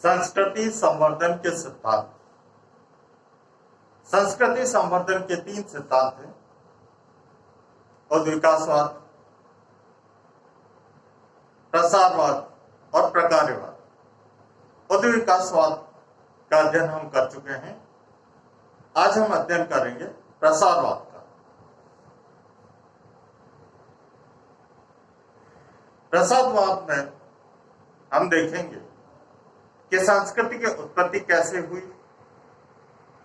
संस्कृति संवर्धन के सिद्धांत। संस्कृति संवर्धन के 3 सिद्धांत हैं: उद्विकासवाद, प्रसारवाद और प्रकार्यवाद। उद्विकासवाद का अध्ययन हम कर चुके हैं। आज हम अध्ययन करेंगे प्रसारवाद का। प्रसारवाद में हम देखेंगे कि संस्कृति की उत्पत्ति कैसे हुई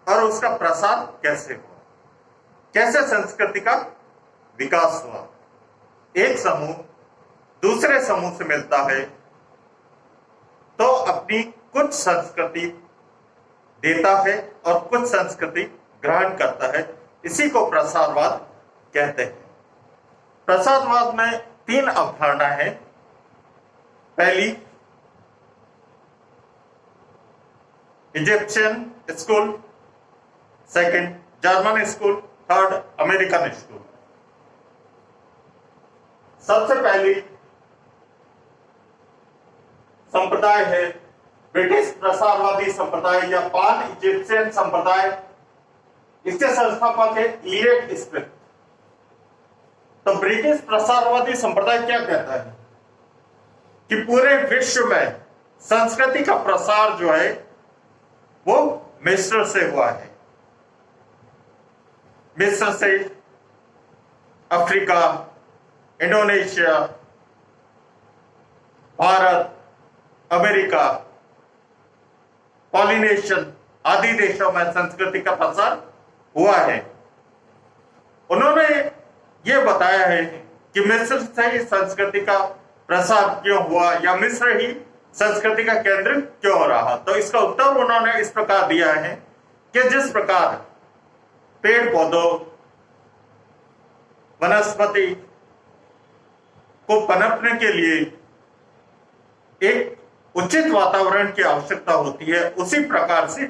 और उसका प्रसार कैसे हुआ, कैसे संस्कृति का विकास हुआ। एक समूह दूसरे समूह से मिलता है तो अपनी कुछ संस्कृति देता है और कुछ संस्कृति ग्रहण करता है। इसी को प्रसारवाद कहते हैं। प्रसारवाद में 3 अवधारणा है। पहली, Egyptian school, second German school, third American school. सबसे पहली संप्रदाय है ब्रिटिश प्रसारवादी संप्रदाय या पान इजिप्शियन संप्रदाय। इसके संस्थापक है ईरेट स्मिथ। तो ब्रिटिश प्रसारवादी संप्रदाय क्या कहता है कि पूरे विश्व में संस्कृति का प्रसार जो है वो मिस्र से हुआ है। मिस्र से Africa, Indonesia, Bharat, America, Polynesian आदि देशों में संस्कृति का प्रसार हुआ है। उन्होंने यह बताया है कि मिस्र से ही संस्कृति का प्रसार क्यों हुआ या मिस्र ही संस्कृति का केंद्र क्यों रहा। तो इसका उत्तर उन्होंने इस प्रकार दिया है कि जिस प्रकार पेड़ पौधों, वनस्पति को पनपने के लिए एक उचित वातावरण की आवश्यकता होती है, उसी प्रकार से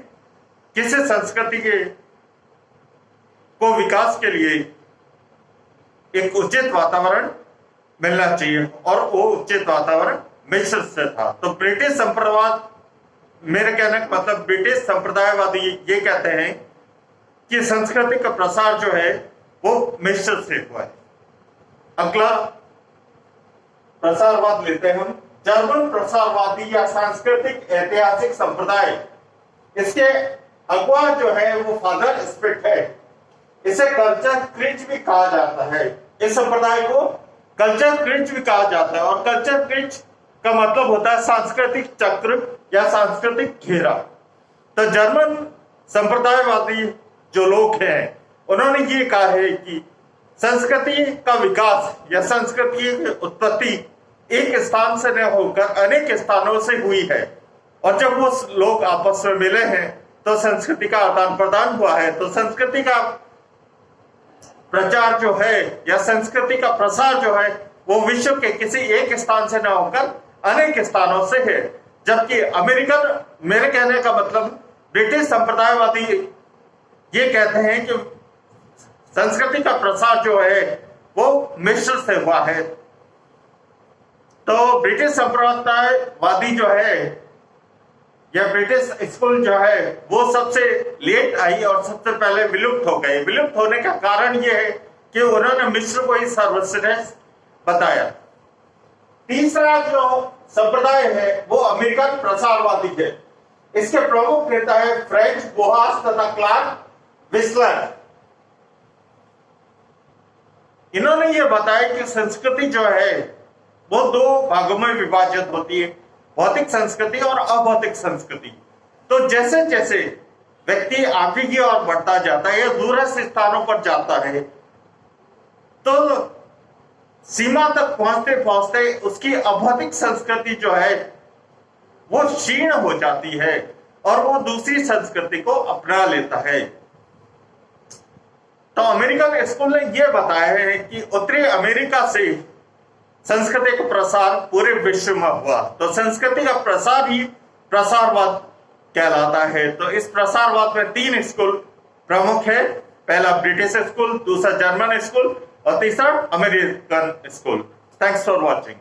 किसी संस्कृति के को विकास के लिए एक उचित वातावरण मिलना चाहिए और वो उचित वातावरण मिस्र से था। तो ब्रिटिश संप्रदायवाद, मेरे कहने का मतलब ब्रिटिश संप्रदायवादी ये कहते हैं कि संस्कृति का प्रसार जो है वो मिस्र से हुआ है। अगला प्रसारवाद लेते हैं हम, जर्मन प्रसारवादी या सांस्कृतिक ऐतिहासिक संप्रदाय। इसके अगुआ जो है वो फादर स्पिट है। इसे कल्चर क्रिच भी कहा जाता है। इस संप्रदाय को कल्चर क्रिच भी कहा जाता है और कल्चर क्रिच का मतलब होता है सांस्कृतिक चक्र या सांस्कृतिक घेरा। तो जर्मन संप्रदायवादी जो लोग हैं उन्होंने ये कहा है कि संस्कृति का विकास या संस्कृति की उत्पत्ति एक स्थान से न होकर अनेक स्थानों से हुई है और जब वो लोग आपस में मिले हैं तो संस्कृति का आदान प्रदान हुआ है। तो संस्कृति का प्रचार जो है या संस्कृति का प्रसार जो है वो विश्व के किसी एक स्थान से न होकर अनेक स्थानों से है। जबकि अमेरिकन, मेरे कहने का मतलब ब्रिटिश संप्रदायवादी ये कहते हैं कि संस्कृति का प्रसार जो है वो मिस्र से हुआ है। तो ब्रिटिश संप्रदायवादी जो है या ब्रिटिश स्कूल जो है वो सबसे लेट आई और सबसे पहले विलुप्त हो गए। विलुप्त होने का कारण ये है कि उन्होंने मिस्र को ही सर्वश्रेष्ठ बताया। तीसरा जो संप्रदाय है वो अमेरिकन प्रसारवादी है। इसके प्रमुख नेता है फ्रेंच बोहास तथा क्लार्क विस्लर। इन्होंने ये बताया कि संस्कृति जो है वो 2 भागों में विभाजित होती है, भौतिक संस्कृति और अभौतिक संस्कृति। तो जैसे जैसे व्यक्ति आगे की ओर बढ़ता जाता है या दूरस्थ स्थानों पर जाता है तो सीमा तक पहुंचते पहुंचते उसकी अभौतिक संस्कृति जो है वो क्षीण हो जाती है और वो दूसरी संस्कृति को अपना लेता है। तो अमेरिकन स्कूल ने यह बताया है कि उत्तरी अमेरिका से संस्कृति का प्रसार पूरे विश्व में हुआ। तो संस्कृति का प्रसार ही प्रसारवाद कहलाता है। तो इस प्रसारवाद में 3 स्कूल प्रमुख है। पहला ब्रिटिश स्कूल, दूसरा जर्मन स्कूल और तीसरा American school. Thanks for watching.